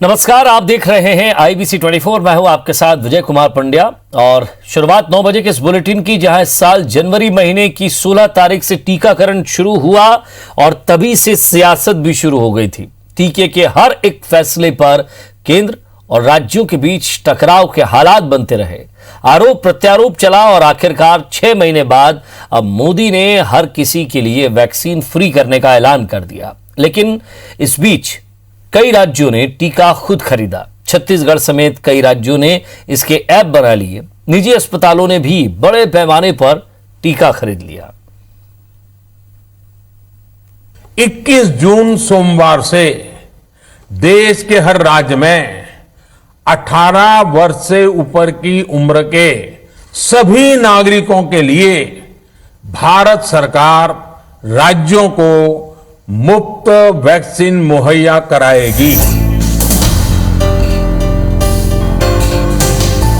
नमस्कार, आप देख रहे हैं IBC 24। मैं हूं आपके साथ विजय कुमार पंड्या और शुरुआत 9 बजे के इस बुलेटिन की, जहां इस साल जनवरी महीने की 16 तारीख से टीकाकरण शुरू हुआ और तभी से सियासत भी शुरू हो गई थी। टीके के हर एक फैसले पर केंद्र और राज्यों के बीच टकराव के हालात बनते रहे, आरोप प्रत्यारोप चला और आखिरकार 6 महीने बाद अब मोदी ने हर किसी के लिए वैक्सीन फ्री करने का ऐलान कर दिया। लेकिन इस बीच कई राज्यों ने टीका खुद खरीदा। छत्तीसगढ़ समेत कई राज्यों ने इसके ऐप बना लिए। निजी अस्पतालों ने भी बड़े पैमाने पर टीका खरीद लिया। 21 जून सोमवार से देश के हर राज्य में 18 वर्ष से ऊपर की उम्र के सभी नागरिकों के लिए भारत सरकार राज्यों को मुफ्त वैक्सीन मुहैया कराएगी।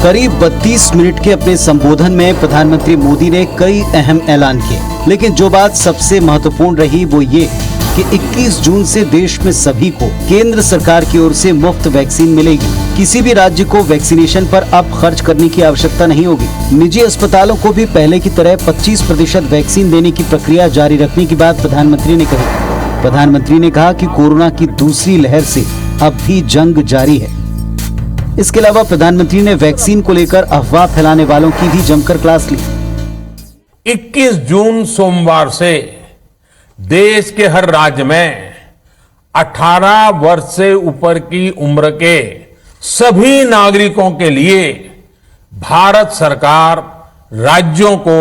करीब 32 मिनट के अपने संबोधन में प्रधानमंत्री मोदी ने कई अहम ऐलान किए, लेकिन जो बात सबसे महत्वपूर्ण रही वो ये कि 21 जून से देश में सभी को केंद्र सरकार की ओर से मुफ्त वैक्सीन मिलेगी। किसी भी राज्य को वैक्सीनेशन पर अब खर्च करने की आवश्यकता नहीं होगी। निजी अस्पतालों को भी पहले की तरह 25% वैक्सीन देने की प्रक्रिया जारी रखने की बात प्रधानमंत्री ने कही। प्रधानमंत्री ने कहा कि कोरोना की दूसरी लहर से अब भी जंग जारी है। इसके अलावा प्रधानमंत्री ने वैक्सीन को लेकर अफवाह फैलाने वालों की भी जमकर क्लास ली। 21 जून सोमवार से देश के हर राज्य में 18 वर्ष से ऊपर की उम्र के सभी नागरिकों के लिए भारत सरकार राज्यों को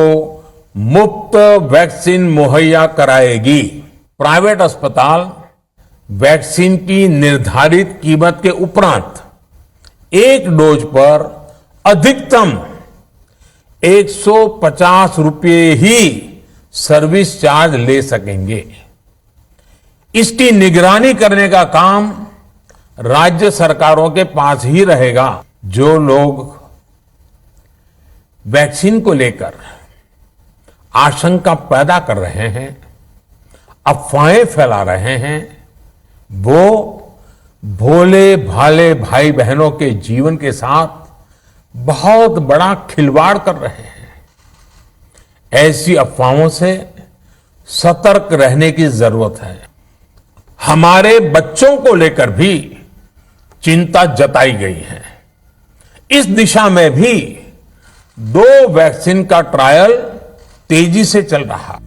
मुफ्त वैक्सीन मुहैया कराएगी। प्राइवेट अस्पताल वैक्सीन की निर्धारित कीमत के उपरांत एक डोज पर अधिकतम 150 रुपये ही सर्विस चार्ज ले सकेंगे। इसकी निगरानी करने का काम राज्य सरकारों के पास ही रहेगा। जो लोग वैक्सीन को लेकर आशंका पैदा कर रहे हैं, अफवाहें फैला रहे हैं, वो भोले भाले भाई बहनों के जीवन के साथ बहुत बड़ा खिलवाड़ कर रहे हैं। ऐसी अफवाहों से सतर्क रहने की जरूरत है। हमारे बच्चों को लेकर भी चिंता जताई गई है। इस दिशा में भी 2 वैक्सीन का ट्रायल तेजी से चल रहा।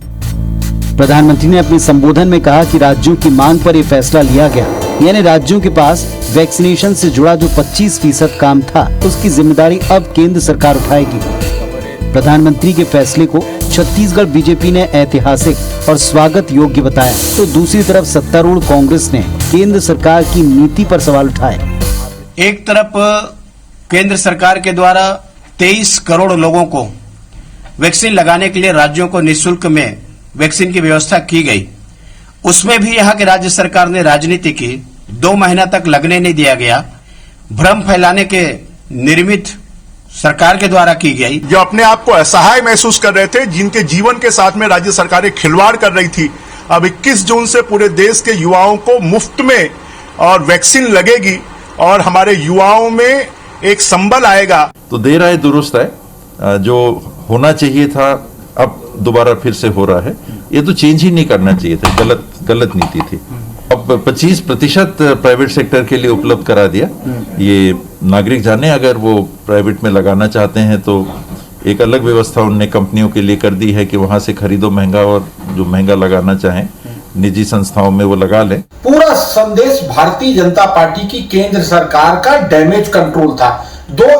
प्रधानमंत्री ने अपने संबोधन में कहा कि राज्यों की मांग पर यह फैसला लिया गया, यानी राज्यों के पास वैक्सीनेशन से जुड़ा जो 25% काम था उसकी जिम्मेदारी अब केंद्र सरकार उठाएगी। प्रधानमंत्री के फैसले को छत्तीसगढ़ बीजेपी ने ऐतिहासिक और स्वागत योग्य बताया, तो दूसरी तरफ सत्तारूढ़ कांग्रेस ने केंद्र सरकार की नीति पर सवाल उठाए। एक तरफ केंद्र सरकार के द्वारा 23 करोड़ लोगों को वैक्सीन लगाने के लिए राज्यों को निःशुल्क में वैक्सीन की व्यवस्था की गई, उसमें भी यहाँ के राज्य सरकार ने राजनीति की। 2 महीना तक लगने नहीं दिया गया। भ्रम फैलाने के निर्मित सरकार के द्वारा की गई। जो अपने आप को असहाय महसूस कर रहे थे, जिनके जीवन के साथ में राज्य सरकारें खिलवाड़ कर रही थी, अब 21 जून से पूरे देश के युवाओं को मुफ्त में और वैक्सीन लगेगी और हमारे युवाओं में एक संबल आएगा। तो देर आए दुरुस्त है। जो होना चाहिए था अब दोबारा फिर से हो रहा है। ये तो चेंज ही नहीं करना चाहिए था, गलत नीति थी। अब 25% प्राइवेट सेक्टर के लिए उपलब्ध करा दिया। ये नागरिक जाने, अगर वो प्राइवेट में लगाना चाहते हैं तो एक अलग व्यवस्था उनने कंपनियों के लिए कर दी है कि वहां से खरीदो महंगा, और जो महंगा लगाना चाहें निजी संस्थाओं में वो लगा लें। पूरा संदेश भारतीय जनता पार्टी की केंद्र सरकार का डैमेज कंट्रोल था।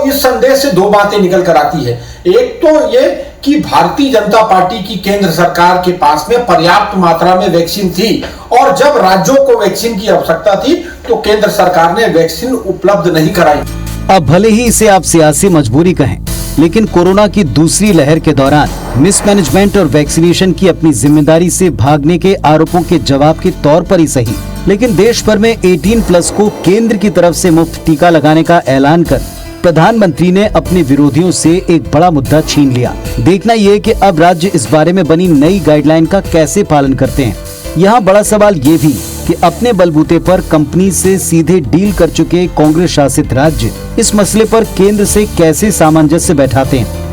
इस संदेश से 2 बातें निकल कर आती है। एक तो ये कि भारतीय जनता पार्टी की केंद्र सरकार के पास में पर्याप्त मात्रा में वैक्सीन थी और जब राज्यों को वैक्सीन की आवश्यकता थी तो केंद्र सरकार ने वैक्सीन उपलब्ध नहीं कराई। अब भले ही इसे आप सियासी मजबूरी कहें, लेकिन कोरोना की दूसरी लहर के दौरान मिसमैनेजमेंट और वैक्सीनेशन की अपनी जिम्मेदारी से भागने के आरोपों के जवाब के तौर पर ही सही, लेकिन देश भर में 18+ को केंद्र की तरफ से मुफ्त टीका लगाने का ऐलान कर प्रधानमंत्री ने अपने विरोधियों से एक बड़ा मुद्दा छीन लिया। देखना यह कि अब राज्य इस बारे में बनी नई गाइडलाइन का कैसे पालन करते हैं। यहाँ बड़ा सवाल ये भी कि अपने बलबूते पर कंपनी से सीधे डील कर चुके कांग्रेस शासित राज्य इस मसले पर केंद्र से कैसे सामंजस्य बैठाते हैं।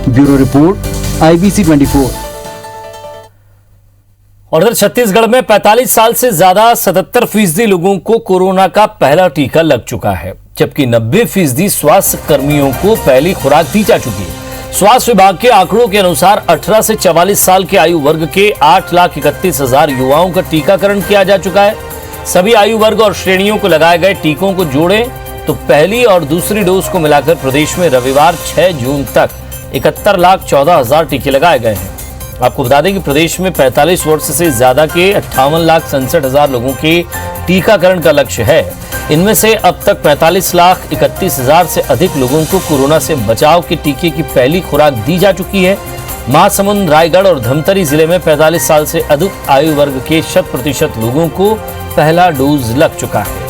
Bureau report, IBC 24। और इधर छत्तीसगढ़ में 45 साल से ज्यादा 77% लोगों को कोरोना का पहला टीका लग चुका है, जबकि 90% स्वास्थ्य कर्मियों को पहली खुराक दी जा चुकी है। स्वास्थ्य विभाग के आंकड़ों के अनुसार 18 से 44 साल के आयु वर्ग के 8,31,000 युवाओं का टीकाकरण किया जा चुका है। सभी आयु वर्ग और श्रेणियों को लगाए गए टीकों को जोड़ें तो पहली और दूसरी डोज को मिलाकर प्रदेश में रविवार 6 जून तक 71,14,000 टीके लगाए गए हैं। आपको बता दें कि प्रदेश में 45 वर्ष से ज्यादा के 58,67,000 लोगों के टीकाकरण का लक्ष्य है। इनमें से अब तक 45,31,000 से अधिक लोगों को कोरोना से बचाव के टीके की पहली खुराक दी जा चुकी है। महासमुंद, रायगढ़ और धमतरी जिले में 45 साल से अधिक आयु वर्ग के 100% लोगों को पहला डोज लग चुका है।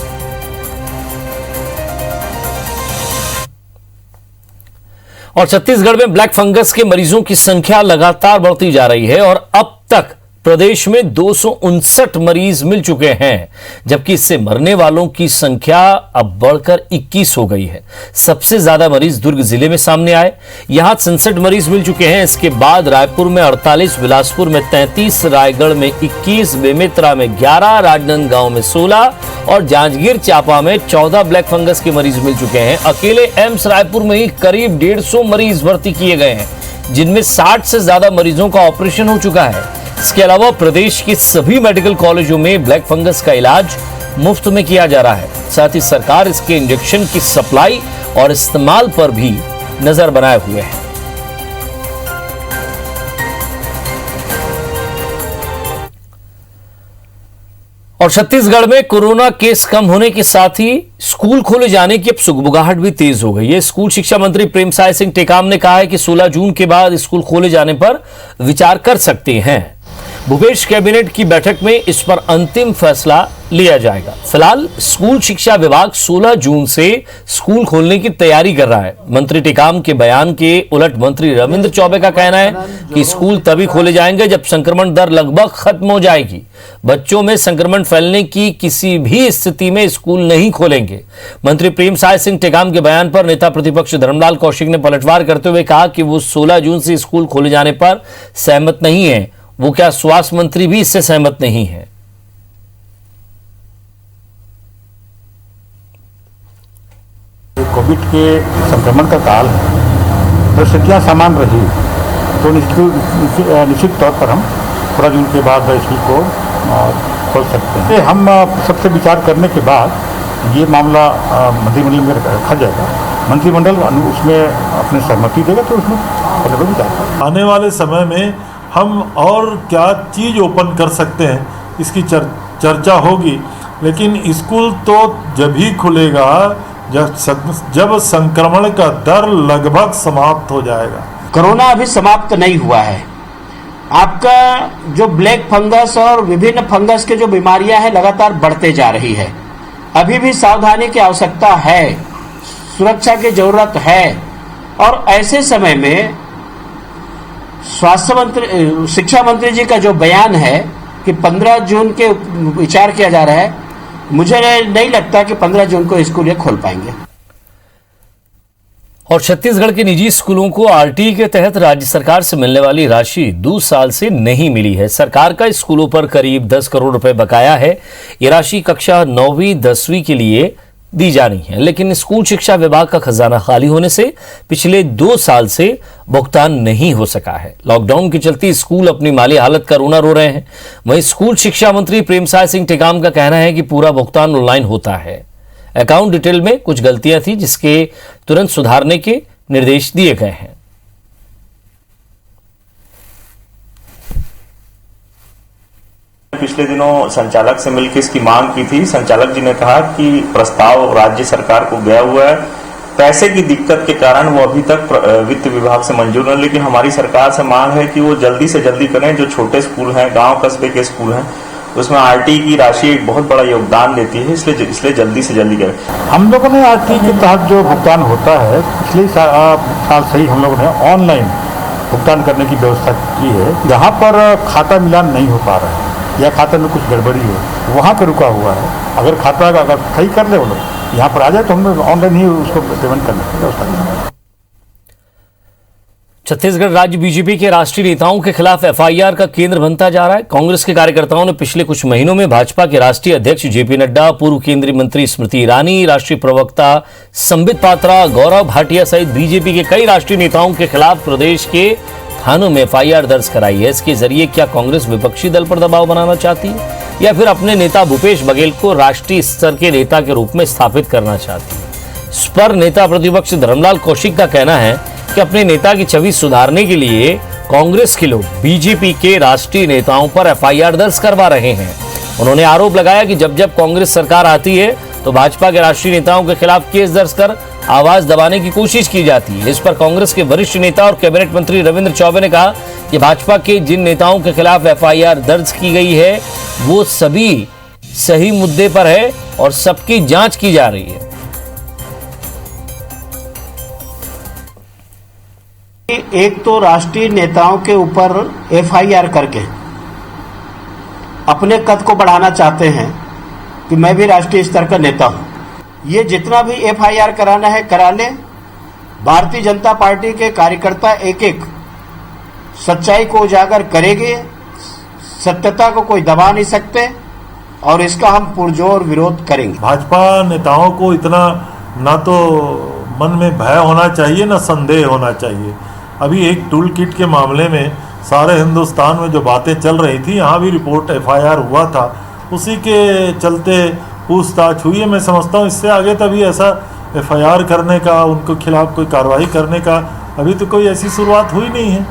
और छत्तीसगढ़ में ब्लैक फंगस के मरीजों की संख्या लगातार बढ़ती जा रही है और अब तक प्रदेश में 259 मरीज मिल चुके हैं, जबकि इससे मरने वालों की संख्या अब बढ़कर 21 हो गई है। सबसे ज्यादा मरीज दुर्ग जिले में सामने आए, यहां 67 मरीज मिल चुके हैं। इसके बाद रायपुर में 48, बिलासपुर में 33, रायगढ़ में 21, बेमेतरा में 11, राजनांदगांव में 16 और जांजगीर चांपा में 14 ब्लैक फंगस के मरीज मिल चुके हैं। अकेले एम्स रायपुर में ही करीब 150 मरीज भर्ती किए गए हैं, जिनमें 60 से ज्यादा मरीजों का ऑपरेशन हो चुका है। इसके अलावा प्रदेश के सभी मेडिकल कॉलेजों में ब्लैक फंगस का इलाज मुफ्त में किया जा रहा है। साथ ही सरकार इसके इंजेक्शन की सप्लाई और इस्तेमाल पर भी नजर बनाए हुए है। और छत्तीसगढ़ में कोरोना केस कम होने के साथ ही स्कूल खोले जाने की अब सुगबुगाहट भी तेज हो गई है। स्कूल शिक्षा मंत्री प्रेमसाय सिंह टेकाम ने कहा है कि 16 जून के बाद स्कूल खोले जाने पर विचार कर सकते हैं। भूपेश कैबिनेट की बैठक में इस पर अंतिम फैसला लिया जाएगा। फिलहाल स्कूल शिक्षा विभाग 16 जून से स्कूल खोलने की तैयारी कर रहा है। मंत्री टेकाम के बयान के उलट मंत्री रविंद्र चौबे का कहना है कि स्कूल तभी खोले जाएंगे जब संक्रमण दर लगभग खत्म हो जाएगी। बच्चों में संक्रमण फैलने की किसी भी स्थिति में स्कूल नहीं खोलेंगे। मंत्री प्रेमसाय सिंह टेकाम के बयान पर नेता प्रतिपक्ष धर्मलाल कौशिक ने पलटवार करते हुए कहा कि वो 16 जून से स्कूल खोले जाने पर सहमत नहीं है। वो क्या स्वास्थ्य मंत्री भी इससे सहमत नहीं है? कोविड के संक्रमण का काल है, परिस्थितियां समान रही तो निश्चित तौर पर हम 16 जून के बाद स्कूल को खोल सकते हैं। हम सबसे विचार करने के बाद ये मामला मंत्रिमंडल में रखा जाएगा। मंत्रिमंडल उसमें अपनी सहमति देगा तो उसमें विचार। आने वाले समय में हम और क्या चीज़ ओपन कर सकते हैं इसकी चर्चा होगी, लेकिन स्कूल तो जब ही खुलेगा जब संक्रमण का दर लगभग समाप्त हो जाएगा। कोरोना अभी समाप्त नहीं हुआ है। आपका जो ब्लैक फंगस और विभिन्न फंगस के जो बीमारियां हैं लगातार बढ़ते जा रही है। अभी भी सावधानी की आवश्यकता है, सुरक्षा की जरूरत है और ऐसे समय में स्वास्थ्य मंत्री, शिक्षा मंत्री जी का जो बयान है कि 15 जून के विचार किया जा रहा है, मुझे नहीं लगता कि 15 जून को स्कूल ये खोल पाएंगे। और छत्तीसगढ़ के निजी स्कूलों को आरटीई के तहत राज्य सरकार से मिलने वाली राशि 2 साल से नहीं मिली है। सरकार का स्कूलों पर करीब 10 करोड़ रुपए बकाया है। ये राशि कक्षा 9वीं 10वीं के लिए दी जानी है, लेकिन स्कूल शिक्षा विभाग का खजाना खाली होने से पिछले 2 साल से भुगतान नहीं हो सका है। लॉकडाउन के चलते स्कूल अपनी माली हालत का रोना रो रहे हैं। वहीं स्कूल शिक्षा मंत्री प्रेमसाय सिंह टेकाम का कहना है कि पूरा भुगतान ऑनलाइन होता है। अकाउंट डिटेल में कुछ गलतियां थी जिसके तुरंत सुधारने के निर्देश दिए गए हैं। पिछले दिनों संचालक से मिलकर इसकी मांग की थी। संचालक जी ने कहा कि प्रस्ताव राज्य सरकार को गया हुआ है, पैसे की दिक्कत के कारण वो अभी तक वित्त विभाग से मंजूर नहीं, लेकिन हमारी सरकार से मांग है कि वो जल्दी से जल्दी करें। जो छोटे स्कूल हैं, गांव कस्बे के स्कूल हैं, उसमें आरटीई की राशि एक बहुत बड़ा योगदान देती है, इसलिए जल्दी से जल्दी करें। हम लोगों ने आरटीई के तहत जो भुगतान होता है पिछले साल से ही हम लोगों ने ऑनलाइन भुगतान करने की व्यवस्था की है। यहाँ पर खाता मिलान नहीं हो पा रहा है, या खाते में कुछ गड़बड़ी हो, वहाँ पे रुका हुआ है। अगर खाता अगर सही कर ले वो लोग यहाँ पर आ जाए तो हम ऑनलाइन ही उसको पेमेंट करने की व्यवस्था करेंगे। छत्तीसगढ़ राज्य बीजेपी के राष्ट्रीय नेताओं के खिलाफ एफआईआर का केंद्र बनता जा रहा है। कांग्रेस के कार्यकर्ताओं ने पिछले कुछ महीनों में भाजपा के राष्ट्रीय अध्यक्ष जेपी नड्डा, पूर्व केंद्रीय मंत्री स्मृति ईरानी, राष्ट्रीय प्रवक्ता संबित पात्रा, गौरव भाटिया सहित बीजेपी के कई राष्ट्रीय नेताओं के खिलाफ प्रदेश के थानों में एफआईआर दर्ज कराई है। इसके जरिए क्या कांग्रेस विपक्षी दल पर दबाव बनाना चाहती है या फिर अपने नेता भूपेश बघेल को राष्ट्रीय स्तर के नेता के रूप में स्थापित करना चाहती है। इस पर नेता प्रतिपक्ष धर्मलाल कौशिक का कहना है कि अपने नेता की छवि सुधारने के लिए कांग्रेस के लोग बीजेपी के राष्ट्रीय नेताओं पर एफआईआर दर्ज करवा रहे हैं। उन्होंने आरोप लगाया कि जब जब कांग्रेस सरकार आती है तो भाजपा के राष्ट्रीय नेताओं के खिलाफ केस दर्ज कर आवाज दबाने की कोशिश की जाती है। इस पर कांग्रेस के वरिष्ठ नेता और कैबिनेट मंत्री रविंद्र चौबे ने कहा कि भाजपा के जिन नेताओं के खिलाफ एफआईआर दर्ज की गई है वो सभी सही मुद्दे पर है और सबकी जांच की जा रही है। एक तो राष्ट्रीय नेताओं के ऊपर एफआईआर करके अपने कद को बढ़ाना चाहते हैं कि मैं भी राष्ट्रीय स्तर का नेता हूं। ये जितना भी एफआईआर कराना है करा ले। भारतीय जनता पार्टी के कार्यकर्ता एक एक सच्चाई को उजागर करेंगे, सत्यता को कोई दबा नहीं सकते और इसका हम पुरजोर विरोध करेंगे। भाजपा नेताओं को इतना ना तो मन में भय होना चाहिए ना संदेह होना चाहिए। अभी एक टूल किट के मामले में सारे हिंदुस्तान में जो बातें चल रही थी, यहाँ भी रिपोर्ट एफआईआर हुआ था, उसी के चलते पूछताछ हुई है। मैं समझता हूँ इससे आगे तभी ऐसा एफआईआर करने का, उनके खिलाफ कोई कार्रवाई करने का अभी तो कोई ऐसी शुरुआत हुई नहीं है।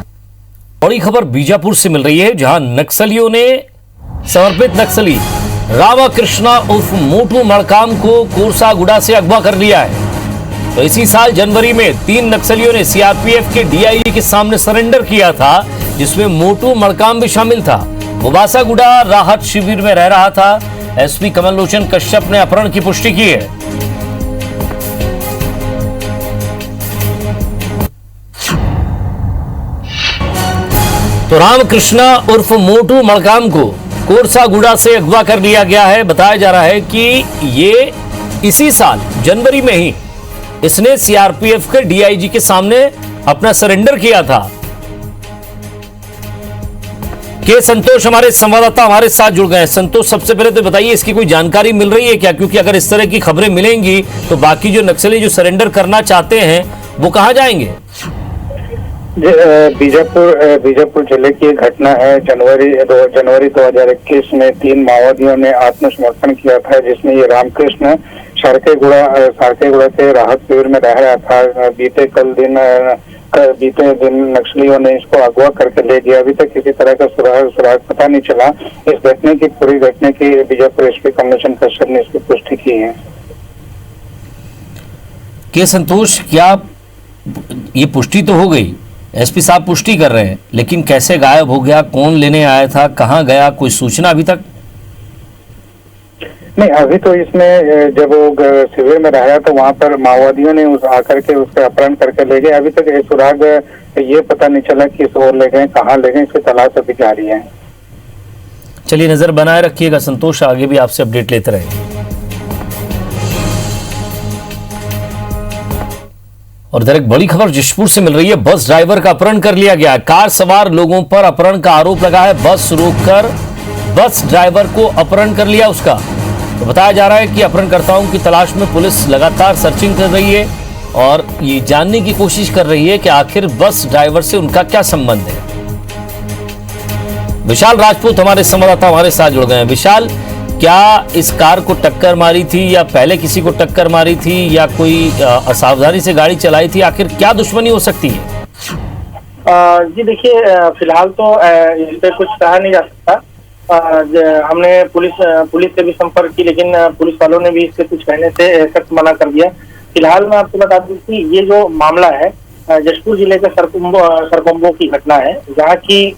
बड़ी खबर बीजापुर से मिल रही है, जहां नक्सलियों ने समर्पित नक्सली रामाकृष्णा उर्फ मोटू मड़काम को कोरसागुड़ा से अगवा कर लिया है। तो इसी साल जनवरी में 3 नक्सलियों ने सीआरपीएफ के डीआईजी के सामने सरेंडर किया था, जिसमें मोटू मड़काम भी शामिल था। वो बासागुड़ा राहत शिविर में रह रहा था। एसपी कमल लोचन कश्यप ने अपहरण की पुष्टि की है। तो रामकृष्णा उर्फ मोटू मड़काम को कोरसागुड़ा से अगवा कर लिया गया है। बताया जा रहा है कि ये इसी साल जनवरी में ही इसने सीआरपीएफ के डीआईजी के सामने अपना सरेंडर किया था। के संतोष हमारे संवाददाता हमारे साथ जुड़ गए हैं। संतोष, सबसे पहले तो बताइए इसकी कोई जानकारी मिल रही है क्या? क्योंकि अगर इस तरह की खबरें मिलेंगी तो बाकी जो नक्सली जो सरेंडर करना चाहते हैं वो कहां जाएंगे? बीजापुर जिले की घटना है। जनवरी 2021 में 3 माओवादियों ने आत्मसमर्पण किया था, जिसमें ये रामकृष्ण सारकेगुड़ा के राहत शिविर में रह रहा था। बीते दिन नक्सलियों ने इसको अगवा करके ले गया। अभी तक किसी तरह का सुराग पता नहीं चला। इस पूरी घटना की बीजापुर एसपी कमलोचन कश्यप ने इसकी पुष्टि की है। के संतोष, क्या ये पुष्टि तो हो गई, एसपी साहब पुष्टि कर रहे हैं, लेकिन कैसे गायब हो गया, कौन लेने आया था, कहां गया, कोई सूचना अभी तक नहीं? अभी तो इसमें जब वो शिविर में रहा तो वहां पर माओवादियों ने आकर के उसका अपहरण करके ले गए। अभी तक सुराग ये पता नहीं चला कि किस ओर ले गए, कहाँ ले गए, इसकी तलाश अभी जारी है। चलिए नजर बनाए रखिएगा संतोष, आगे भी आपसे अपडेट लेते रहेंगे। और इधर एक बड़ी खबर जशपुर से मिल रही है। बस ड्राइवर का अपहरण कर लिया गया। कार सवार लोगों पर अपहरण का आरोप लगा है। बस रोककर बस ड्राइवर को अपहरण कर लिया उसका। तो बताया जा रहा है कि अपहरणकर्ताओं की तलाश में पुलिस लगातार सर्चिंग कर रही है और ये जानने की कोशिश कर रही है कि आखिर बस ड्राइवर से उनका क्या संबंध है। विशाल राजपूत हमारे संवाददाता हमारे साथ जुड़ गए हैं। विशाल, क्या इस कार को टक्कर मारी थी या पहले किसी को टक्कर मारी थी या कोई असावधानी से गाड़ी चलाई थी? आखिर क्या दुश्मनी हो सकती है? जी देखिए, फिलहाल तो इस पे कुछ कहा नहीं जा सकता। हमने पुलिस से भी संपर्क की, लेकिन पुलिस वालों ने भी इससे कुछ कहने से सख्त मना कर दिया। फिलहाल मैं आपको बता दूं कि ये जो मामला है जशपुर जिले के सरकुंबो की घटना है, जहाँ की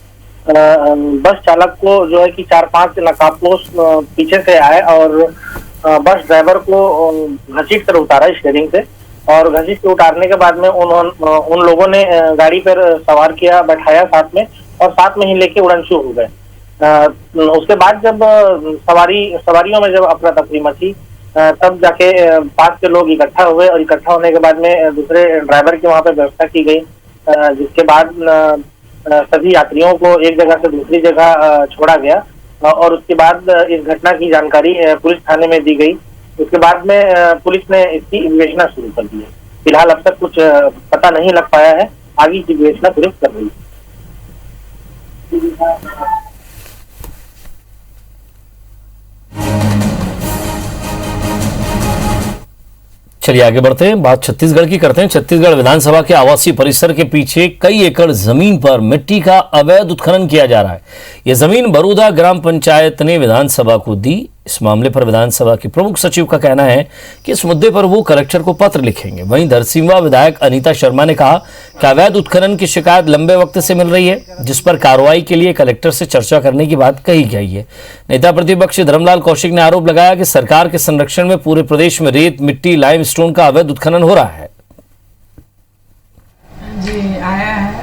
बस चालक को जो है कि 4-5 नकाबपोश पीछे से आए और बस ड्राइवर को घसीट कर उतारा स्टीयरिंग से, और घसीट के उतारने के बाद में उन लोगों ने गाड़ी पर सवार किया, बैठाया साथ में, और साथ में ही लेके उड़नछू हो गए। उसके बाद जब सवारियों में जब अफरा तफरी मची, तब जाके पास के लोग इकट्ठा हुए और इकट्ठा होने के बाद में दूसरे ड्राइवर की वहां पे व्यवस्था की गई, जिसके बाद सभी यात्रियों को एक जगह से दूसरी जगह छोड़ा गया और उसके बाद इस घटना की जानकारी पुलिस थाने में दी गई। उसके बाद में पुलिस ने इसकी विवेचना शुरू कर दी है। फिलहाल अब तक कुछ पता नहीं लग पाया है, आगे की विवेचना पुलिस कर रही है। चलिए आगे बढ़ते हैं, बात छत्तीसगढ़ की करते हैं। छत्तीसगढ़ विधानसभा के आवासीय परिसर के पीछे कई एकड़ जमीन पर मिट्टी का अवैध उत्खनन किया जा रहा है। यह जमीन बरूदा ग्राम पंचायत ने विधानसभा को दी। इस मामले पर विधानसभा के प्रमुख सचिव का कहना है कि इस मुद्दे पर वो कलेक्टर को पत्र लिखेंगे। वहीं धरसींवा विधायक अनीता शर्मा ने कहा कि अवैध उत्खनन की शिकायत लंबे वक्त से मिल रही है, जिस पर कार्रवाई के लिए कलेक्टर से चर्चा करने की बात कही गई है। नेता प्रतिपक्ष धर्मलाल कौशिक ने आरोप लगाया कि सरकार के संरक्षण में पूरे प्रदेश में रेत, मिट्टी, लाइमस्टोन का अवैध उत्खनन हो रहा है। जी आया है,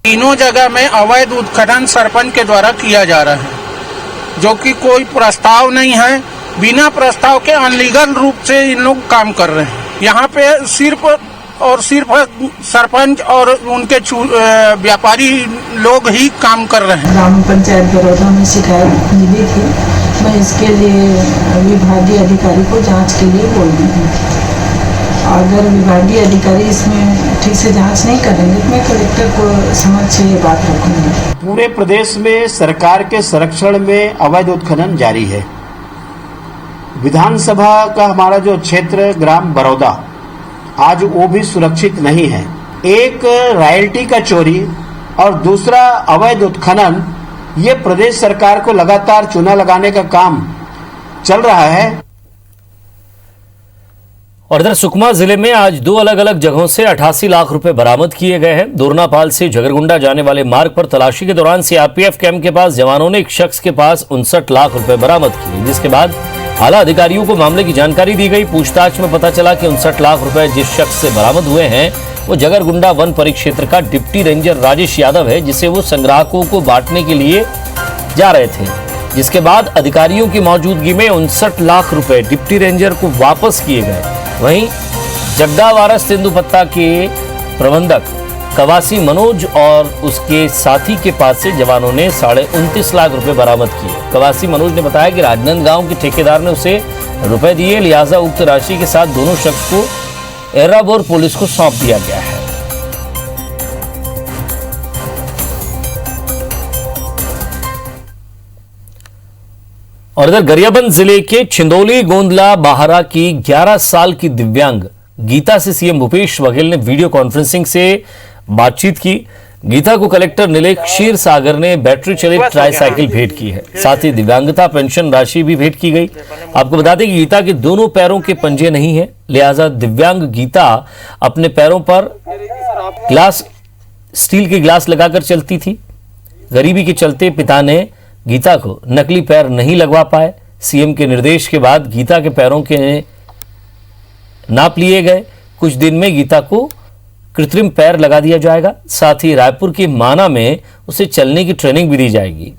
तीनों जगह में अवैध उत्खनन सरपंच के द्वारा किया जा रहा है, जो कि कोई प्रस्ताव नहीं है। बिना प्रस्ताव के अनलीगल रूप से इन लोग काम कर रहे हैं। यहाँ पे सिर्फ और सिर्फ सरपंच और उनके व्यापारी लोग ही काम कर रहे हैं। ग्राम पंचायत बड़ौदा में शिकायत मिली थी, मैं इसके लिए विभागीय अधिकारी को जांच के लिए बोल दी हूँ। अगर विभागीय अधिकारी इसमें ठीक से जांच नहीं करेंगे तो मैं कलेक्टर को समक्ष ये बात रखूंगी। पूरे प्रदेश में सरकार के संरक्षण में अवैध उत्खनन जारी है। विधानसभा का हमारा जो क्षेत्र ग्राम बड़ौदा आज वो भी सुरक्षित नहीं है। एक रॉयल्टी का चोरी और दूसरा अवैध उत्खनन, ये प्रदेश सरकार को लगातार चूना लगाने का काम चल रहा है। और इधर सुकमा जिले में आज दो अलग अलग जगहों से 88 लाख रुपए बरामद किए गए हैं। दोरनापाल से जगरगुंडा जाने वाले मार्ग पर तलाशी के दौरान सीआरपीएफ कैंप के पास जवानों ने एक शख्स के पास 59 लाख रुपए बरामद किए, जिसके बाद आला अधिकारियों को मामले की जानकारी दी गई। पूछताछ में पता चला कि 59 लाख रुपए जिस शख्स से बरामद हुए हैं वो जगरगुंडा वन परिक्षेत्र का डिप्टी रेंजर राजेश यादव है, जिसे वो संग्राहकों को बांटने के लिए जा रहे थे। जिसके बाद अधिकारियों की मौजूदगी में 59 लाख रुपए डिप्टी रेंजर को वापस किए गए। वहीं जग्गावारस तेंदुपत्ता के प्रबंधक कवासी मनोज और उसके साथी के पास से जवानों ने 29.5 लाख रुपए बरामद किए। कवासी मनोज ने बताया कि राजनांदगांव के ठेकेदार ने उसे रुपए दिए, लिहाजा उक्त राशि के साथ दोनों शख्स को एर्राबोर पुलिस को सौंप दिया गया है। और इधर गरियाबंद जिले के छिंदौली गोंदला बाहरा की 11 साल की दिव्यांग गीता से सीएम भूपेश बघेल ने वीडियो कॉन्फ्रेंसिंग से बातचीत की। गीता को कलेक्टर नीलेश क्षीरसागर ने बैटरी चलित ट्राईसाइकिल भेंट की है। साथ ही दिव्यांगता पेंशन राशि भी भेंट की गई। आपको बता दें कि गीता के दोनों पैरों के पंजे नहीं है, लिहाजा दिव्यांग गीता अपने पैरों पर स्टील के ग्लास लगाकर चलती थी। गरीबी के चलते पिता ने गीता को नकली पैर नहीं लगवा पाए। सीएम के निर्देश के बाद गीता के पैरों के नाप लिए गए। कुछ दिन में गीता को कृत्रिम पैर लगा दिया जाएगा। साथ ही रायपुर की माना में उसे चलने की ट्रेनिंग भी दी जाएगी।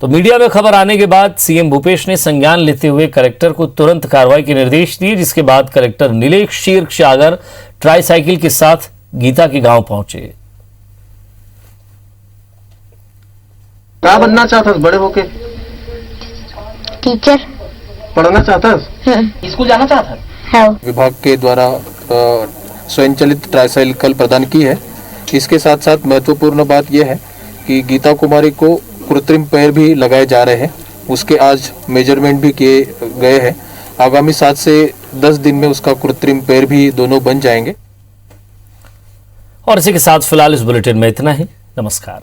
तो मीडिया में खबर आने के बाद सीएम भूपेश ने संज्ञान लेते हुए कलेक्टर को तुरंत कार्रवाई के निर्देश दिए, जिसके बाद कलेक्टर नीलेश क्षीरसागर ट्राईसाइकिल के साथ गीता के गांव पहुंचे। क्या बनना चाहता बड़े होके? टीचर। पढ़ना चाहता? स्कूल जाना चाहता? विभाग के द्वारा स्वयंचलित ट्राईसाइकिल प्रदान की है। इसके साथ साथ महत्वपूर्ण बात यह है कि गीता कुमारी को कृत्रिम पैर भी लगाए जा रहे हैं। उसके आज मेजरमेंट भी किए गए हैं। आगामी 7 से 10 दिन में उसका कृत्रिम पैर भी दोनों बन जाएंगे। और इसी के साथ फिलहाल इस बुलेटिन में इतना ही। नमस्कार।